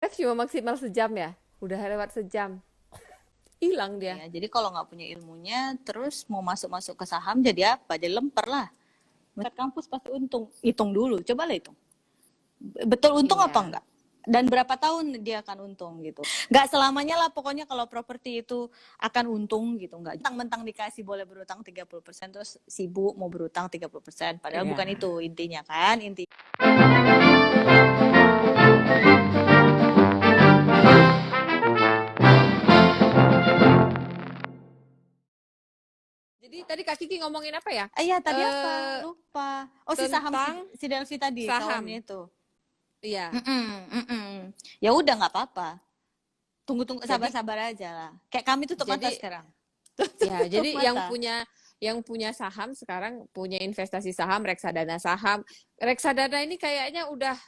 live cuma maksimal sejam ya. Udah lewat sejam, hilang dia. Ya, jadi kalau nggak punya ilmunya, terus mau masuk-masuk ke saham jadi apa? Jadi lemper lah. Masuk kampus pasti untung. Hitung dulu, coba lah hitung. Betul untung apa Iya. enggak? Dan berapa tahun dia akan untung gitu. Nggak selamanya lah pokoknya kalau properti itu akan untung gitu. Nggak mentang-mentang dikasih boleh berutang 30% terus sibuk mau berutang 30%. Padahal Iya. bukan itu intinya kan. Jadi tadi Kak Kiki ngomongin apa ya? Iya tadi apa? Eh Lupa. Oh si saham tentang si Delvi tadi kawannya saham. itu. Iya. Mm-mm, mm-mm. Ya udah nggak apa-apa. Tunggu-tunggu Jadi sabar-sabar aja lah. Kayak kami tutup mata jadi sekarang. ya, Tutup jadi mata. yang punya saham sekarang punya investasi saham, reksadana saham. Reksadana ini kayaknya udah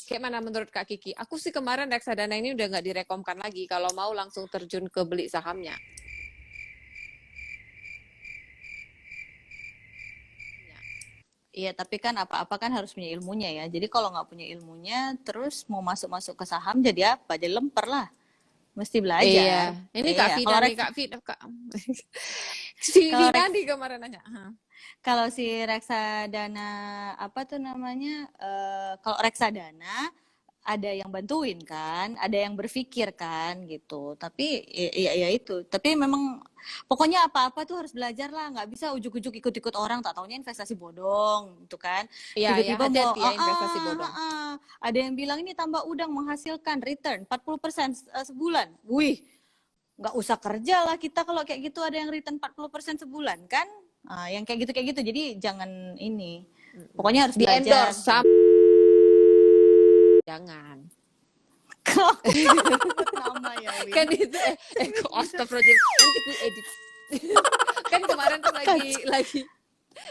kayak mana menurut Kak Kiki? Aku sih kemarin reksadana ini udah nggak direkomkan lagi kalau mau langsung terjun ke beli sahamnya. Iya, tapi kan apa-apa kan harus punya ilmunya ya. Jadi kalau nggak punya ilmunya, terus mau masuk-masuk ke saham jadi apa? Jadi lemper lah. Mesti Iya, belajar. ini Kak Iya, Vida nih, Kak Vida, Kak. Si kalau Vida nih kemarin nanya. kalau si reksadana apa tuh namanya? Kalau reksadana ada yang bantuin kan, ada yang berpikir kan gitu. Tapi ya itu. Tapi memang pokoknya apa-apa tuh harus belajar lah. Nggak bisa ujuk-ujuk ikut-ikut orang. Tak taunya investasi bodong gitu kan. Iya, ya Tiba-tiba mau hati-hati ya investasi bodong. ada yang bilang ini tambah udang menghasilkan return 40% sebulan. Wih, nggak usah kerja lah kita kalau kayak gitu ada yang return 40% sebulan kan. Yang kayak gitu. Jadi jangan ini. Pokoknya harus Di belajar. endorse sama jangan. Kok sebut nama ya, Win? Kan itu kok astagfirullahaladzim nanti ku edit. Kan kemarin tuh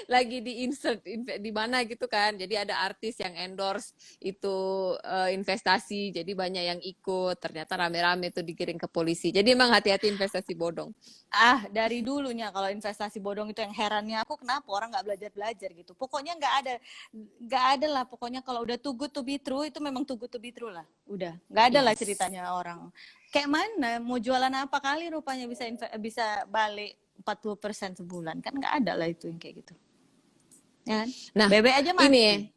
lagi di insert di mana gitu kan. Jadi ada artis yang endorse itu investasi. Jadi banyak yang ikut. Ternyata rame-rame tuh digiring ke polisi. Jadi emang hati-hati investasi bodong. Dari dulunya kalau investasi bodong itu yang herannya aku kenapa orang nggak belajar gitu. Pokoknya nggak ada lah. Pokoknya kalau udah too good to be true itu memang too good to be true lah. Udah nggak ada lah Yes. ceritanya orang. Kayak mana mau jualan apa kali rupanya bisa balik 40% sebulan kan nggak ada lah itu yang kayak gitu. Ya kan? Nah, Bebek aja mati.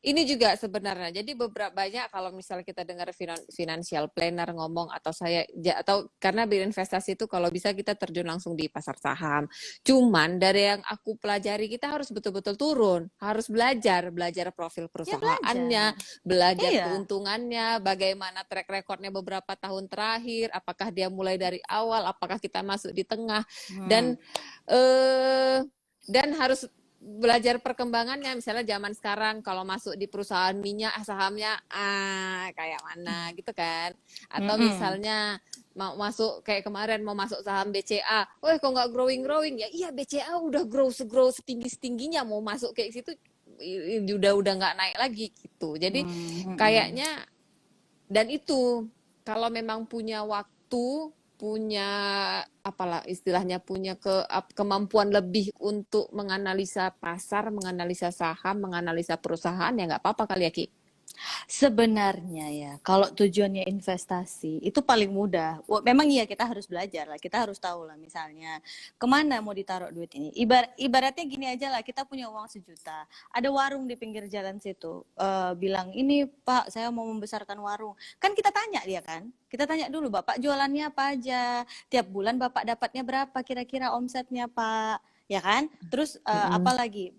ini juga sebenarnya. Jadi beberapa banyak kalau misalnya kita dengar financial planner ngomong atau karena berinvestasi itu kalau bisa kita terjun langsung di pasar saham. Cuman dari yang aku pelajari kita harus betul-betul turun, harus belajar profil Ya perusahaannya, belajar. belajar Iya. keuntungannya, bagaimana track recordnya beberapa tahun terakhir, apakah dia mulai dari awal, apakah kita masuk di tengah dan eh dan harus belajar perkembangannya. Misalnya zaman sekarang kalau masuk di perusahaan minyak sahamnya kayak mana gitu kan, atau misalnya mau masuk kayak kemarin mau masuk saham BCA, kok nggak growing ya. Iya, BCA udah grow setinggi-tingginya, mau masuk kayak situ udah nggak naik lagi gitu. Jadi kayaknya, dan itu kalau memang punya waktu, punya apalah istilahnya, punya kemampuan lebih untuk menganalisa pasar, menganalisa saham, menganalisa perusahaan, ya nggak apa-apa kali ya Ki. Sebenarnya ya, kalau tujuannya investasi itu paling mudah. Memang iya kita harus belajar lah, kita harus tahu lah misalnya kemana mau ditaruh duit ini. Ibaratnya gini aja lah, kita punya uang 1 juta, ada warung di pinggir jalan situ, bilang ini Pak saya mau membesarkan warung. Kan kita tanya dia kan, kita tanya dulu Bapak jualannya apa aja, tiap bulan Bapak dapatnya berapa kira-kira omsetnya Pak, ya kan? Terus apalagi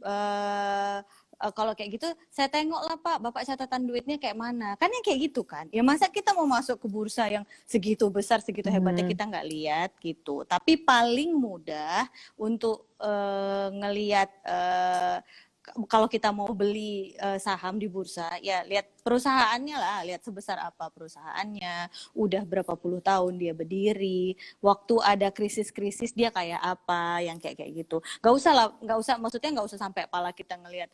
kalau kayak gitu saya tengok lah Pak, Bapak catatan duitnya kayak mana, kan yang kayak gitu kan. Ya masa kita mau masuk ke bursa yang segitu besar, segitu hebatnya kita nggak lihat gitu. Tapi paling mudah untuk ngelihat kalau kita mau beli saham di bursa, ya lihat perusahaannya lah, lihat sebesar apa perusahaannya, udah berapa puluh tahun dia berdiri, waktu ada krisis-krisis dia kayak apa, yang kayak gitu. Nggak usah, maksudnya nggak usah sampai kepala kita ngelihat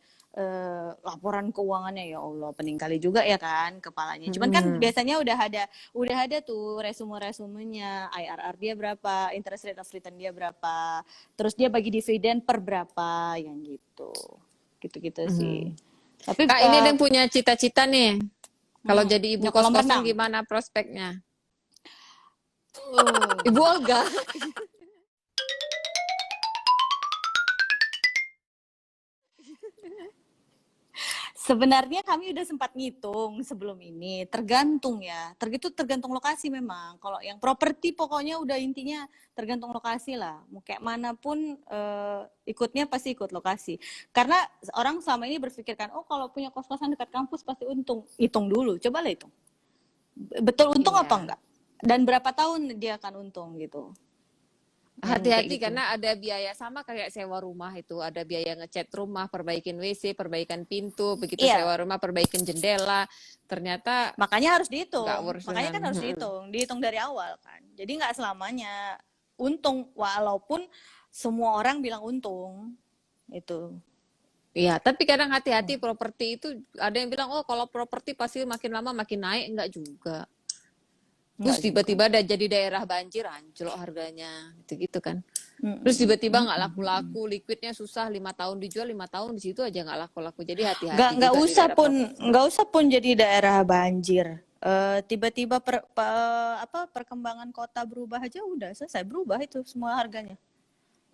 laporan keuangannya, ya Allah pening kali juga ya kan kepalanya. Cuman kan biasanya udah ada tuh resumenya, IRR dia berapa, interest rate of return dia berapa, terus dia bagi dividen per berapa, yang gitu sih. Tapi Kak, ini ada yang punya cita-cita nih. Kalau jadi ibu Ya kolam kos-kosan renang. gimana prospeknya? Uh, Ibu Olga. Sebenarnya kami udah sempat ngitung sebelum ini, tergantung ya, tergantung lokasi memang. Kalau yang properti pokoknya udah intinya tergantung lokasi lah. Mau kayak manapun ikutnya pasti ikut lokasi. Karena orang selama ini berpikirkan, oh kalau punya kos-kosan dekat kampus pasti untung. Hitung dulu, cobalah hitung. Betul untung apa Iya. enggak? Dan berapa tahun dia akan untung gitu. Kayak Hati-hati gitu. karena ada biaya sama kayak sewa rumah itu, ada biaya ngecat rumah, perbaikin WC, perbaikan pintu, begitu Iya, sewa rumah, perbaikin jendela, ternyata makanya harus nggak dihitung. worth Makanya dengan. kan harus dihitung dari awal kan. Jadi nggak selamanya untung, walaupun semua orang bilang untung. Itu. Iya, tapi kadang hati-hati properti itu ada yang bilang, oh kalau properti pasti makin lama makin naik, enggak juga. Terus Enggak juga. tiba-tiba ada jadi daerah banjir, anjlok harganya, gitu-gitu kan. Terus tiba-tiba nggak laku-laku, liquidnya susah, 5 tahun dijual, 5 tahun di situ aja nggak laku-laku. Jadi hati-hati Nggak juga di usah daerah pun properti. nggak usah pun jadi daerah banjir. Tiba-tiba perkembangan kota berubah aja udah selesai berubah itu semua harganya.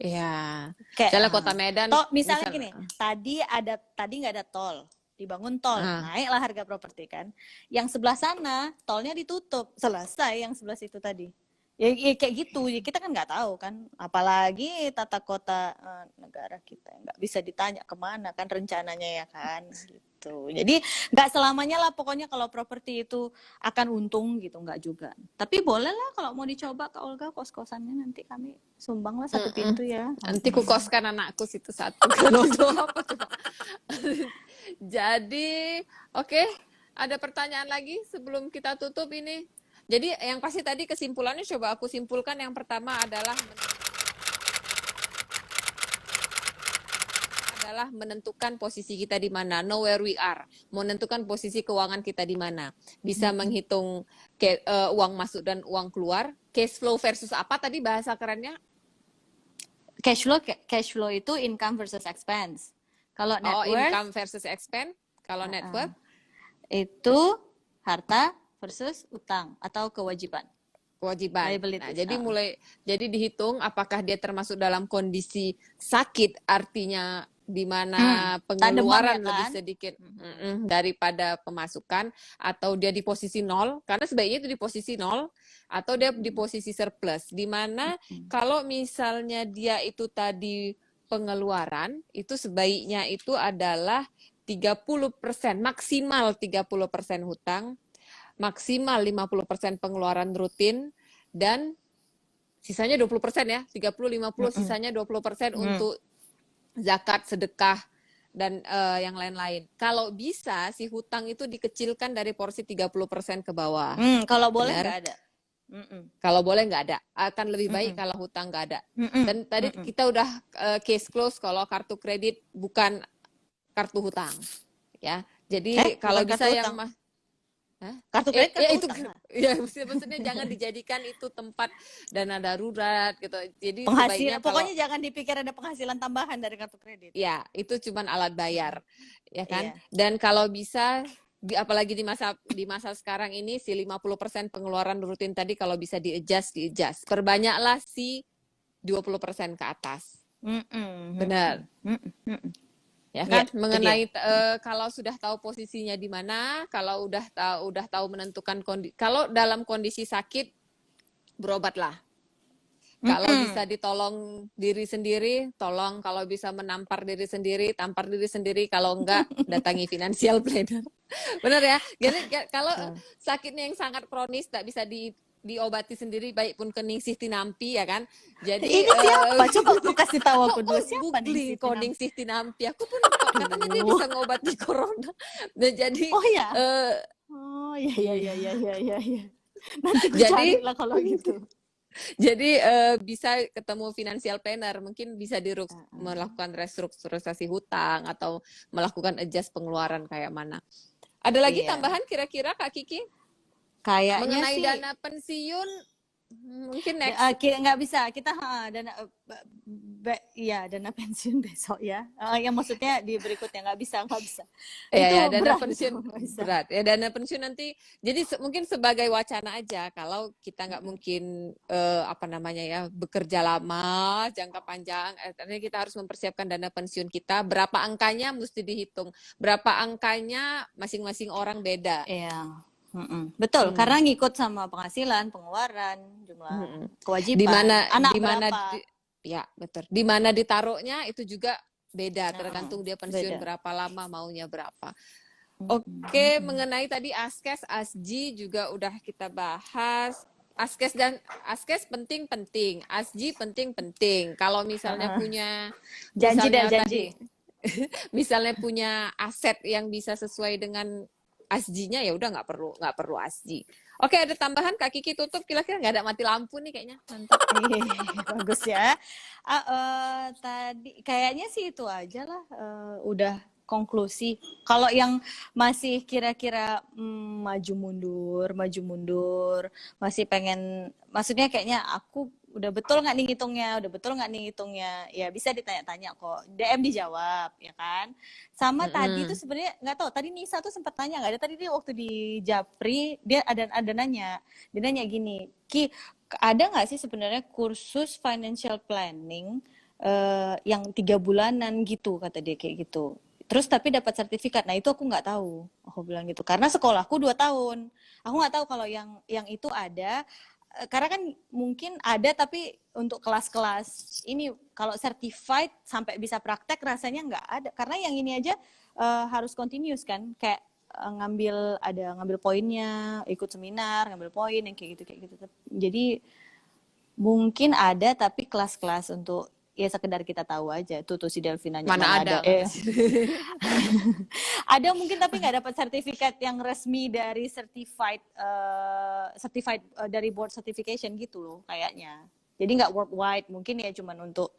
Iya, Kayak misalnya Kota Medan, misalnya misal, gini, tadi nggak ada tol, dibangun tol, ah, naiklah harga properti kan. Yang sebelah sana tolnya ditutup, selesai yang sebelah situ tadi. Ya kayak gitu, ya kita kan nggak tahu kan, apalagi tata kota negara kita nggak bisa ditanya kemana kan rencananya ya kan, gitu. Jadi nggak selamanya lah pokoknya kalau properti itu akan untung gitu, nggak juga. Tapi boleh lah kalau mau dicoba Kak Olga kos-kosannya nanti kami sumbang lah satu mm-mm. pintu ya. Nanti ku koskan anakku situ satu. Kalau apa coba? Jadi, oke, ada pertanyaan lagi sebelum kita tutup ini. Jadi yang pasti tadi kesimpulannya coba aku simpulkan. Yang pertama adalah menentukan posisi kita di mana, know where we are, menentukan posisi keuangan kita di mana, bisa menghitung uang masuk dan uang keluar, cash flow versus apa tadi bahasa kerennya? Cash flow itu income versus expense. Kalau net worth Income versus expense. Kalau net worth itu harta versus utang atau kewajiban. kewajiban. Nah, Liabilities. jadi dihitung apakah dia termasuk dalam kondisi sakit, artinya di mana Tak demam ya pengeluaran kan? lebih sedikit daripada pemasukan, atau dia di posisi nol, karena sebaiknya itu di posisi nol, atau dia di posisi surplus, di mana kalau misalnya dia itu tadi pengeluaran, itu sebaiknya itu adalah 30%, maksimal 30% hutang, maksimal 50% pengeluaran rutin, dan sisanya 20% ya, 30-50, sisanya 20% untuk zakat, sedekah, dan yang lain-lain. Kalau bisa si hutang itu dikecilkan dari porsi 30% ke bawah. Kalau boleh Benar? nggak ada. Kalau boleh nggak ada. Akan lebih baik kalau hutang nggak ada. Dan tadi kita udah case close kalau kartu kredit bukan kartu hutang. Ya. Jadi kalau bukan bisa kartu yang utang. Kartu kredit kartu itu utang. ya maksudnya jangan dijadikan itu tempat dana darurat gitu. Jadi sebaiknya kalau Pokoknya jangan dipikir ada penghasilan tambahan dari kartu kredit. ya itu cuman alat bayar, ya kan? Iya. Dan kalau bisa apalagi di masa sekarang ini si 50% pengeluaran rutin tadi kalau bisa di-adjust. Perbanyaklah si 20% ke atas. Benar. Ya kan, mengenai kalau sudah tahu posisinya di mana, kalau udah tahu menentukan kalau dalam kondisi sakit, berobatlah. Kalau bisa ditolong diri sendiri, tolong. Kalau bisa menampar diri sendiri, tampar diri sendiri. Kalau enggak, datangi financial planner. Benar ya? Jadi kalau sakitnya yang sangat kronis, tak bisa diobati sendiri, baik pun kening Siti Nampi ya kan. Jadi ini siapa? Coba aku kasih tahu aku dulu siapa nih Koning Siti Nampi. Aku pun katanya dia bisa ngobati corona. Nah, jadi oh ya. Oh iya. Nanti gue cari lah kalau gitu. Jadi bisa ketemu financial planner, mungkin bisa melakukan restrukturisasi hutang atau melakukan adjust pengeluaran kayak mana. Ada lagi tambahan kira-kira Kak Kiki? Kayaknya mengenai sih dana pensiun mungkin next nggak bisa kita iya dana pensiun besok ya. Yang maksudnya di berikutnya nggak bisa. Ya, Itu ya, dana berat pensiun itu, nggak bisa. berat. Ya, dana pensiun nanti, jadi mungkin sebagai wacana aja, kalau kita nggak mungkin apa namanya ya, bekerja lama, jangka panjang, artinya kita harus mempersiapkan dana pensiun kita. Berapa angkanya mesti dihitung. Berapa angkanya masing-masing orang beda. Iya. Betul, Hmm. karena ngikut sama penghasilan, pengeluaran, jumlah Mm-mm. Di kewajiban, mana anak di mana berapa, ya betul. Di mana ditaruhnya itu juga beda, Heeh, tergantung dia pensiun beda. berapa lama, maunya berapa. Mm-mm. Oke, mengenai tadi Askes, Asji juga udah kita bahas. Askes dan Askes penting-penting, Asji penting-penting. Kalau misalnya Heeh. punya, Janji dan misalnya janji. tadi, misalnya punya aset yang bisa sesuai dengan Asji-nya, ya udah nggak perlu Asji. Oke, ada tambahan Kak Kiki tutup, kira-kira nggak ada mati lampu nih kayaknya. Mantap. Bagus ya. Tadi kayaknya sih itu aja lah. Udah konklusi. Kalau yang masih kira-kira maju mundur, masih pengen, maksudnya kayaknya aku udah betul nggak nih ngitungnya, ya bisa ditanya-tanya kok. DM dijawab, ya kan? Sama tadi tuh Mm-mm. sebenarnya nggak tahu. Tadi Nisa tuh sempat tanya nggak ada. Tadi dia waktu di Japri dia ada nanya. Dia nanya gini, Ki, ada nggak sih sebenarnya kursus financial planning yang 3 bulanan gitu, kata dia kayak gitu. Terus tapi dapat sertifikat. Nah itu aku nggak tahu. Aku bilang gitu. Karena sekolahku 2 tahun. Aku nggak tahu kalau yang itu ada. Karena kan mungkin ada tapi untuk kelas-kelas ini kalau certified sampai bisa praktek rasanya nggak ada. Karena yang ini aja harus continuous kan. Kayak ngambil poinnya, ikut seminar, ngambil poin yang kayak gitu. Jadi mungkin ada tapi kelas-kelas untuk ya sekedar kita tahu aja. Tuh si Delvin nanya Mana mana ada. ada kata sih. Ada mungkin tapi nggak dapat sertifikat yang resmi dari certified dari board certification gitu loh kayaknya. Jadi nggak worldwide, mungkin ya cuman untuk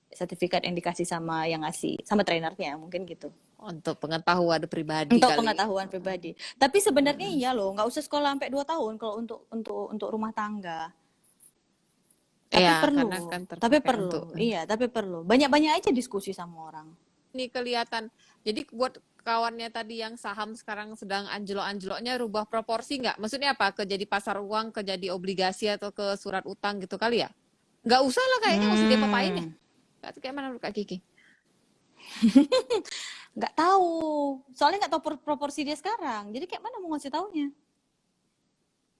sertifikat yang dikasih sama yang ngasih sama trainernya mungkin gitu. Untuk pengetahuan pribadi Untuk kali. pengetahuan pribadi. Tapi sebenarnya iya loh, nggak usah sekolah sampai 2 tahun kalau untuk rumah tangga. Tapi Ya, karena perlu, kan terpakai untuk iya, tapi perlu. Banyak-banyak aja diskusi sama orang. ini kelihatan. Jadi buat kawannya tadi yang saham sekarang sedang anjlok-anjloknya, rubah proporsi nggak? Maksudnya apa? Ke jadi pasar uang, ke jadi obligasi atau ke surat utang gitu kali ya? Nggak usah lah kayaknya, nggak usah dia papain ya. Kayak mana menurut Kak Kiki? Nggak tahu, soalnya nggak tahu proporsi dia sekarang. Jadi kayak mana mau ngasih taunya?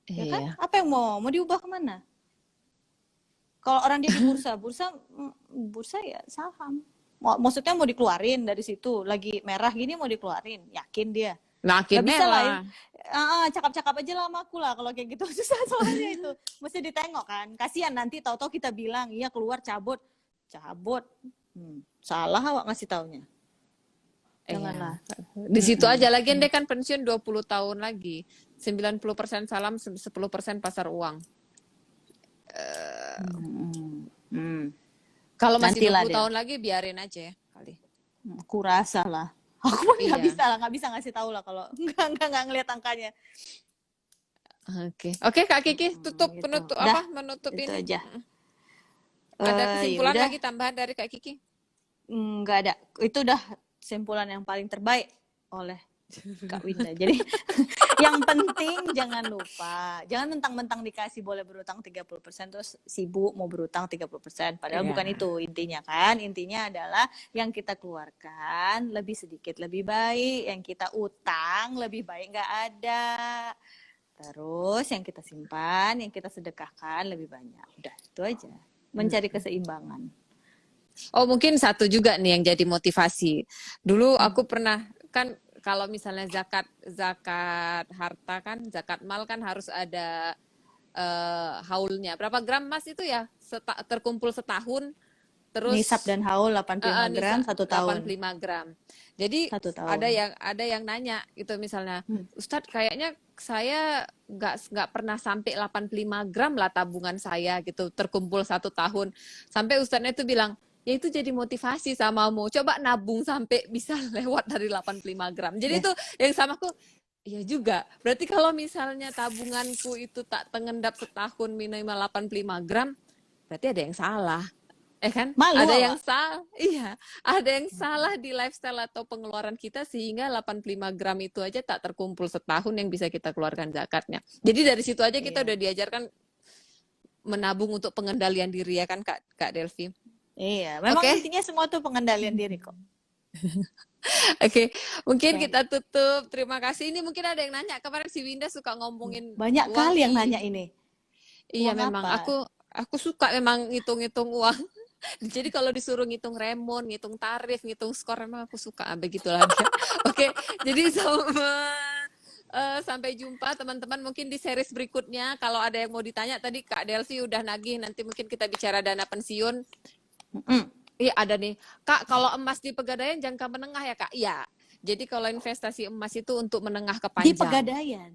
Ya kan? Iya. Apa yang mau diubah kemana? Kalau orang dia di bursa ya saham. Maksudnya mau dikeluarin dari situ, lagi merah gini mau dikeluarin, yakin dia? Makin Gak bisa lah, merah. cakap-cakap aja lah sama aku lah kalau kayak gitu. Susah soalnya itu, mesti ditengok kan. Kasihan nanti tahu-tahu kita bilang iya keluar cabut, salah awak ngasih taunya. Janganlah. Di situ aja lagian dia kan pensiun 20 tahun lagi. 90% salam, 10% pasar uang. Kalau masih Nantilah 20 dia. tahun lagi biarin aja ya kali. Aku rasa lah. Aku mah nggak Iya. bisa lah, nggak bisa ngasih tahu lah kalau nggak ngeliat angkanya. Oke Kak Kiki tutup Gitu. penutup Dah, apa menutup itu ini. aja. Ada kesimpulan Yaudah. lagi tambahan dari Kak Kiki? Nggak ada. Itu udah kesimpulan yang paling terbaik oleh Kak Winda. Jadi yang penting jangan lupa, jangan mentang-mentang dikasih boleh berutang 30% terus sibuk mau berutang 30%. Padahal bukan itu intinya kan. Intinya adalah yang kita keluarkan lebih sedikit lebih baik, yang kita utang lebih baik nggak ada. Terus yang kita simpan, yang kita sedekahkan lebih banyak. Udah, itu aja. Mencari keseimbangan. Oh mungkin satu juga nih yang jadi motivasi. Dulu aku pernah kan kalau misalnya zakat harta kan, zakat mal kan harus ada haulnya. Berapa gram emas itu ya terkumpul setahun, terus Nisab dan haul 85 gram 1 tahun. 85 gram. Jadi 1 tahun. ada yang nanya gitu misalnya, Ustadz kayaknya saya nggak pernah sampai 85 gram lah tabungan saya gitu terkumpul 1 tahun. Sampai Ustadznya itu bilang, ya itu jadi motivasi samamu. Coba nabung sampai bisa lewat dari 85 gram. Jadi itu yang sama aku, iya juga. Berarti kalau misalnya tabunganku itu tak tengendap setahun minimal 85 gram, berarti ada yang salah. kan? Malu Ada awak. yang salah, iya, ada yang salah di lifestyle atau pengeluaran kita sehingga 85 gram itu aja tak terkumpul setahun yang bisa kita keluarkan zakatnya. Jadi dari situ aja kita Iya. udah diajarkan menabung untuk pengendalian diri ya kan Kak Delvi. Iya, memang Oke, intinya semua tuh pengendalian diri kok. oke, mungkin Oke. kita tutup. Terima kasih. Ini mungkin ada yang nanya kemarin si Winda suka ngomongin Banyak uang. kali yang nanya ini. Iya Uang memang apa? aku suka memang ngitung-ngitung uang. Jadi kalau disuruh ngitung remon, ngitung tarif, ngitung skor, memang aku suka begitulah dia. Oke, jadi sampai jumpa teman-teman mungkin di series berikutnya. Kalau ada yang mau ditanya tadi Kak Delvi udah nagih, nanti mungkin kita bicara dana pensiun. Iya ada nih. Kak, kalau emas di Pegadaian jangka menengah ya Kak? Iya. Jadi kalau investasi emas itu untuk menengah ke Di panjang. Pegadaian.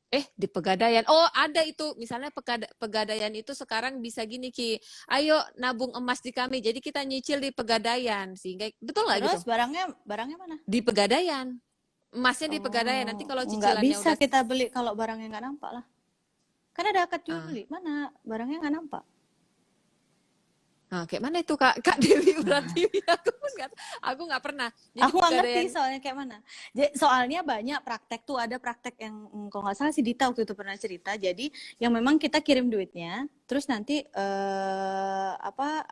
Di Pegadaian. Oh, ada itu. Misalnya Pegadaian itu sekarang bisa gini, Ki. Ayo nabung emas di kami. Jadi kita nyicil di Pegadaian. Sehingga, betul nggak gitu? Terus barangnya mana? Di Pegadaian. Emasnya di Pegadaian. Nanti kalau Nggak cicilannya bisa udah... kita beli kalau barangnya nggak nampak lah. Kan ada akad jual beli. Mana barangnya nggak nampak? Nah, kayak mana itu Kak Dewi berarti? Aku nggak pernah. Jadi Aku nggak ngerti Pegadaian... soalnya kayak mana. Soalnya banyak praktek tuh, ada praktek yang kalau nggak salah si Dita waktu itu pernah cerita. Jadi yang memang kita kirim duitnya, terus nanti apa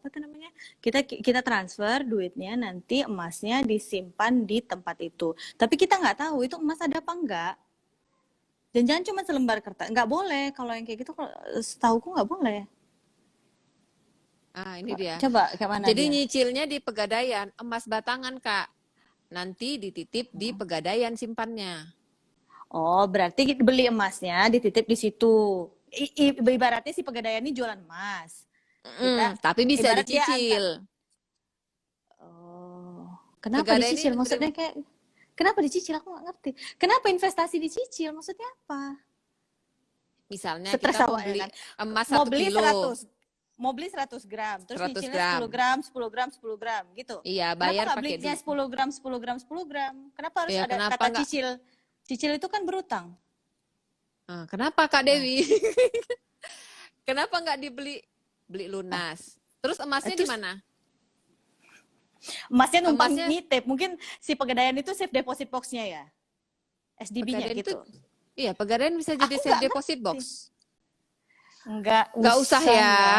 tuh namanya? Kita transfer duitnya, nanti emasnya disimpan di tempat itu. Tapi kita nggak tahu itu emas ada apa enggak. Dan jangan cuma selembar kertas, nggak boleh. Kalau yang kayak gitu, setauku nggak boleh. Ah, ini dia. Coba kayak mana Jadi dia? nyicilnya di Pegadaian, emas batangan Kak. Nanti dititip di Pegadaian simpannya. Oh, berarti beli emasnya dititip di situ. Ibaratnya si Pegadaian ini jualan emas. Tapi bisa ibarat dia dicicil. Oh, kenapa Pegadaian dicicil? ini Maksudnya kayak kenapa dicicil? Aku nggak ngerti. Kenapa investasi dicicil? Maksudnya apa? Misalnya Stres kita mau awalnya beli kan. emas Mau 1 beli kilo. 100 gram, terus 100 nyicilnya gram. 10 gram, 10 gram, 10 gram gitu. Iya, Kenapa bayar nggak pakai belinya duit. 10 gram, 10 gram, 10 gram? Kenapa harus Ya, ada kenapa kata nggak? cicil? Cicil itu kan berutang. Kenapa Kak Nah, Dewi? Kenapa nggak beli lunas? Terus emasnya di terus mana? emasnya numpang Emasnya nitip. Mungkin si Pegadaian itu safe deposit box-nya ya. SDB-nya Pegadaian itu, gitu. iya Pegadaian bisa jadi Aku safe nggak deposit ngerti. box. Nggak Nggak usah usah ya. ya.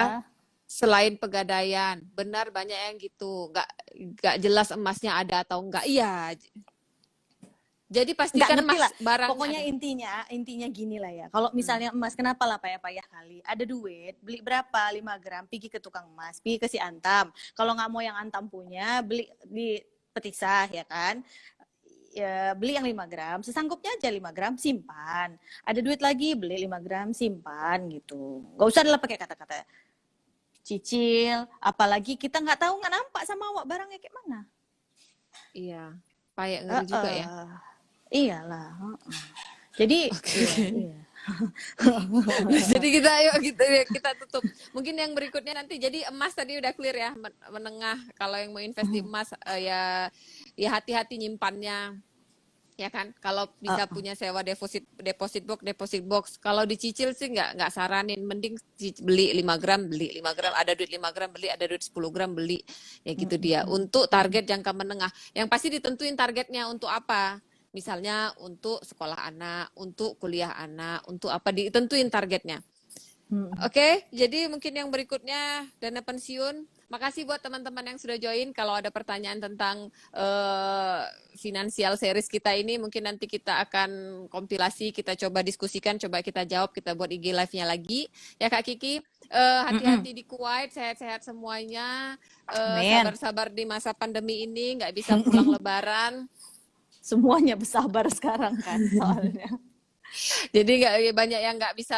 Selain Pegadaian, benar banyak yang gitu, nggak jelas emasnya ada atau enggak. Iya. Jadi Nggak pastikan ngerti lah. barangnya Pokoknya ada. intinya gini lah ya. Kalau misalnya emas, kenapa lah payah-payah kali? Ada duit, beli berapa? 5 gram, pergi ke tukang emas, pergi ke si Antam. Kalau nggak mau yang Antam punya, beli di Petisah ya kan. Ya, beli yang 5 gram, sesanggupnya aja 5 gram, simpan. Ada duit lagi, beli 5 gram, simpan gitu. Nggak usah adalah pakai kata-kata cicil, apalagi kita nggak tahu, nggak nampak sama awak barangnya kayak mana. Iya, payah ngeri juga ya. Iyalah. Jadi, iya. Jadi kita tutup. Mungkin yang berikutnya nanti. Jadi emas tadi udah clear ya, menengah. Kalau yang mau invest di emas ya hati-hati nyimpannya. Ya kan, kalau bisa punya sewa deposit box. Kalau dicicil sih nggak saranin, mending beli 5 gram, ada duit 5 gram beli, ada duit 10 gram beli, ya gitu dia. Untuk target jangka menengah, yang pasti ditentuin targetnya untuk apa. Misalnya untuk sekolah anak, untuk kuliah anak, untuk apa ditentuin targetnya. Oke, jadi mungkin yang berikutnya dana pensiun. Makasih buat teman-teman yang sudah join. Kalau ada pertanyaan tentang finansial series kita ini, mungkin nanti kita akan kompilasi, kita coba diskusikan, coba kita jawab, kita buat IG live-nya lagi. Ya Kak Kiki, hati-hati di Kuwait, sehat-sehat semuanya. Sabar-sabar di masa pandemi ini, nggak bisa pulang lebaran. Semuanya bersabar sekarang kan soalnya. Jadi banyak yang nggak bisa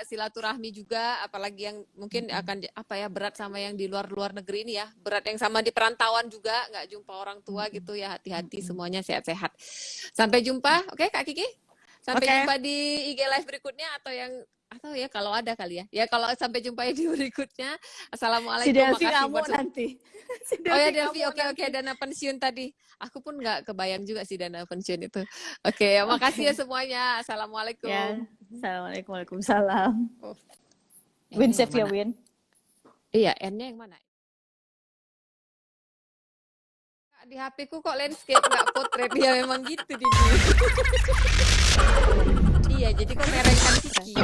silaturahmi juga, apalagi yang mungkin akan berat sama yang di luar negeri ini ya, berat yang sama di perantauan juga, nggak jumpa orang tua gitu ya, hati-hati semuanya, sehat-sehat. Sampai jumpa, oke Kak Kiki? Sampai jumpa di IG live berikutnya atau ya kalau ada kali ya. Ya kalau sampai jumpa di berikutnya. Assalamualaikum. Si Delvi kamu nanti. Oh ya Delvi, oke, dana pensiun tadi. Aku pun nggak kebayang juga sih dana pensiun itu. Oke, makasih ya semuanya. Assalamualaikum. Ya. Assalamualaikum, waalaikumsalam. Oh, Win N-nya save yang ya mana? Win. Iya, N-nya yang mana? Di HP ku kok landscape nggak potret. Ya memang gitu Didi. Iya, jadi kok merengkan Kiki.